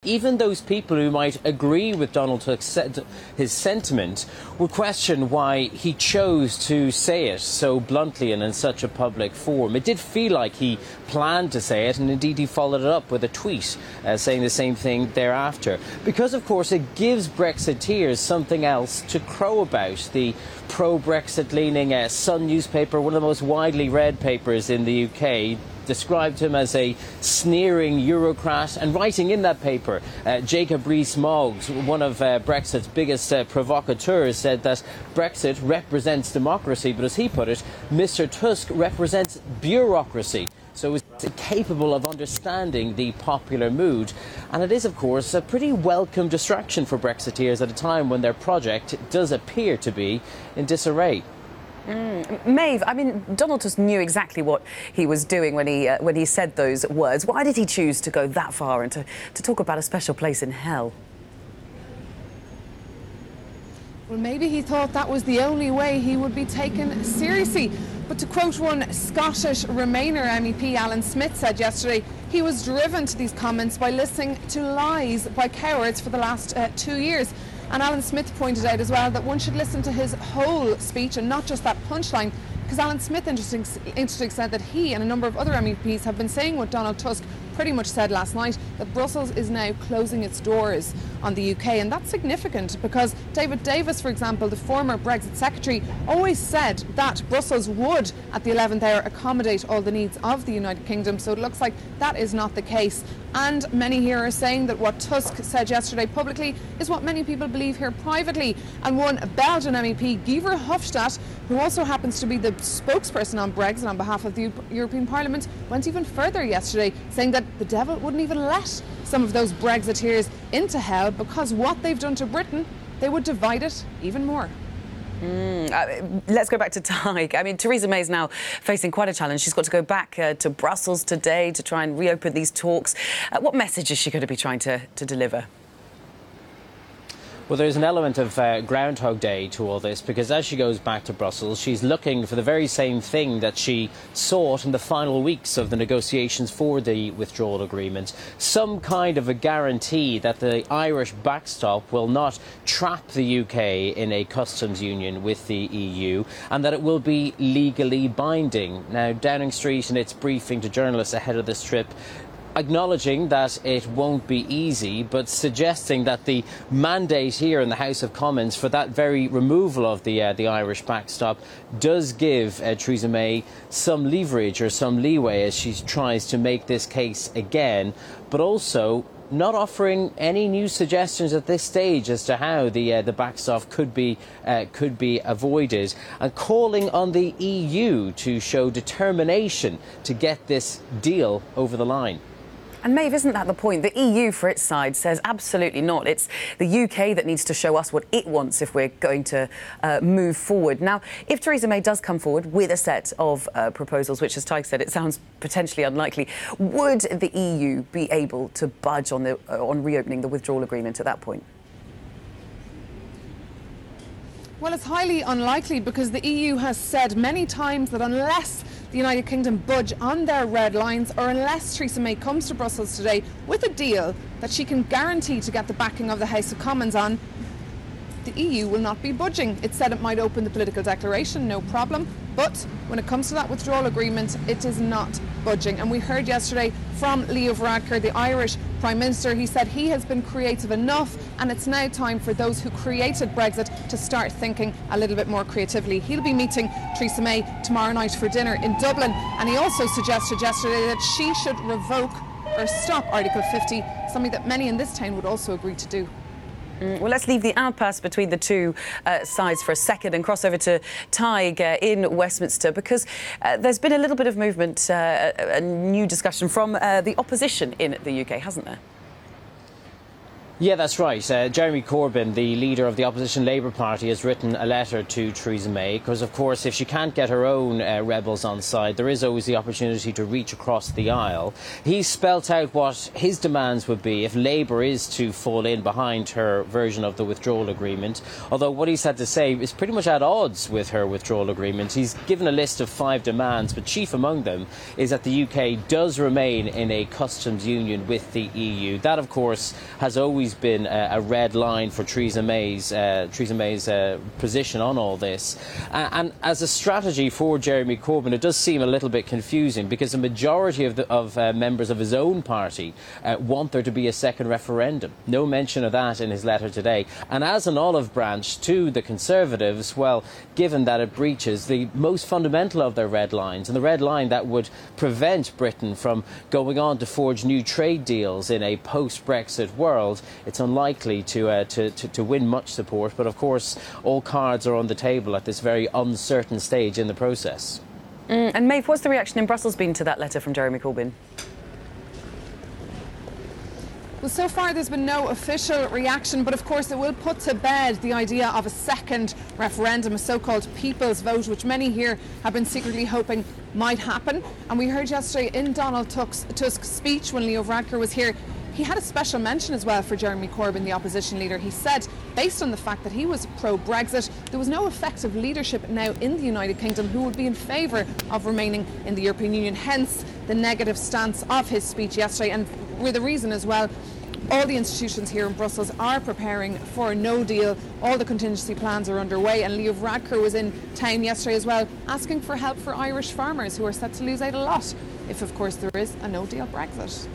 even those people who might agree with Donald Tusk's his sentiment will question why he chose to say it so bluntly and in such a public forum. It did feel like he planned to say it, and indeed he followed it up with a tweet saying the same thing thereafter. Because, of course, it gives Brexiteers something else to crow about. The pro-Brexit leaning Sun newspaper, one of the most widely read papers in the UK, described him as a sneering Eurocrat, and writing in that paper, Jacob Rees-Mogg, one of Brexit's biggest provocateurs, said that Brexit represents democracy, but as he put it, Mr Tusk represents bureaucracy. So is capable of understanding the popular mood. And it is, of course, a pretty welcome distraction for Brexiteers at a time when their project does appear to be in disarray. Maeve, I mean, Donald Tusk knew exactly what he was doing when he said those words. Why did he choose to go that far and to talk about a special place in hell? Well, maybe he thought that was the only way he would be taken seriously. But to quote one Scottish Remainer MEP, Alan Smith, said yesterday, he was driven to these comments by listening to lies by cowards for the last 2 years. And Alan Smith pointed out as well that one should listen to his whole speech and not just that punchline, because Alan Smith, interesting, said that he and a number of other MEPs have been saying what Donald Tusk pretty much said last night, that Brussels is now closing its doors on the UK. And that's significant because David Davis, for example, the former Brexit secretary, always said that Brussels would, at the 11th hour, accommodate all the needs of the United Kingdom. So it looks like that is not the case. And many here are saying that what Tusk said yesterday publicly is what many people believe here privately. And one Belgian MEP, Guy Verhofstadt, who also happens to be the spokesperson on Brexit on behalf of the European Parliament, went even further yesterday, saying that the devil wouldn't even let some of those Brexiteers into hell because what they've done to Britain, they would divide it even more. Let's go back to Tig. I mean, Theresa May is now facing quite a challenge. She's got to go back to Brussels today to try and reopen these talks. What message is she going to be trying to deliver? Well, there's an element of Groundhog Day to all this, because as she goes back to Brussels, she's looking for the very same thing that she sought in the final weeks of the negotiations for the withdrawal agreement. Some kind of a guarantee that the Irish backstop will not trap the UK in a customs union with the EU, and that it will be legally binding. Now, Downing Street, in its briefing to journalists ahead of this trip, acknowledging that it won't be easy, but suggesting that the mandate here in the House of Commons for that very removal of the Irish backstop does give Theresa May some leverage or some leeway as she tries to make this case again, but also not offering any new suggestions at this stage as to how the backstop could be avoided, and calling on the EU to show determination to get this deal over the line. And Maeve, isn't that the point? The EU, for its side, says absolutely not. It's the UK that needs to show us what it wants if we're going to move forward. Now, if Theresa May does come forward with a set of proposals, which, as Tig said, it sounds potentially unlikely, would the EU be able to budge on reopening the withdrawal agreement at that point? Well, it's highly unlikely because the EU has said many times that unless the United Kingdom budge on their red lines, or unless Theresa May comes to Brussels today with a deal that she can guarantee to get the backing of the House of Commons on, the EU will not be budging. It said it might open the political declaration, no problem, but when it comes to that withdrawal agreement, it is not budging. And we heard yesterday from Leo Varadkar, the Irish Prime Minister. He said he has been creative enough, and it's now time for those who created Brexit to start thinking a little bit more creatively. He'll be meeting Theresa May tomorrow night for dinner in Dublin, and he also suggested yesterday that she should revoke or stop Article 50, something that many in this town would also agree to do. Well, let's leave the impasse between the two sides for a second and cross over to Tig in Westminster, because there's been a little bit of movement, a new discussion from the opposition in the UK, hasn't there? Yeah, that's right. Jeremy Corbyn, the leader of the opposition Labour Party, has written a letter to Theresa May because, of course, if she can't get her own rebels on side, there is always the opportunity to reach across the aisle. He's spelt out what his demands would be if Labour is to fall in behind her version of the withdrawal agreement, although what he's had to say is pretty much at odds with her withdrawal agreement. He's given a list of 5 demands, but chief among them is that the UK does remain in a customs union with the EU. That, of course, has always been a red line for Theresa May's position on all this. And as a strategy for Jeremy Corbyn, it does seem a little bit confusing because the majority of members of his own party want there to be a second referendum. No mention of that in his letter today. And as an olive branch to the Conservatives, well, given that it breaches the most fundamental of their red lines, and the red line that would prevent Britain from going on to forge new trade deals in a post-Brexit world, it's unlikely to win much support. But of course, all cards are on the table at this very uncertain stage in the process. And Maeve, what's the reaction in Brussels been to that letter from Jeremy Corbyn? Well, so far there's been no official reaction, but of course it will put to bed the idea of a second referendum, a so-called people's vote, which many here have been secretly hoping might happen. And we heard yesterday in Donald Tusk's speech when Leo Varadkar was here, he had a special mention as well for Jeremy Corbyn, the opposition leader. He said, based on the fact that he was pro-Brexit, there was no effective leadership now in the United Kingdom who would be in favour of remaining in the European Union. Hence the negative stance of his speech yesterday, and with a reason as well. All the institutions here in Brussels are preparing for a no deal. All the contingency plans are underway, and Leo Varadkar was in town yesterday as well, asking for help for Irish farmers who are set to lose out a lot if, of course, there is a no deal Brexit.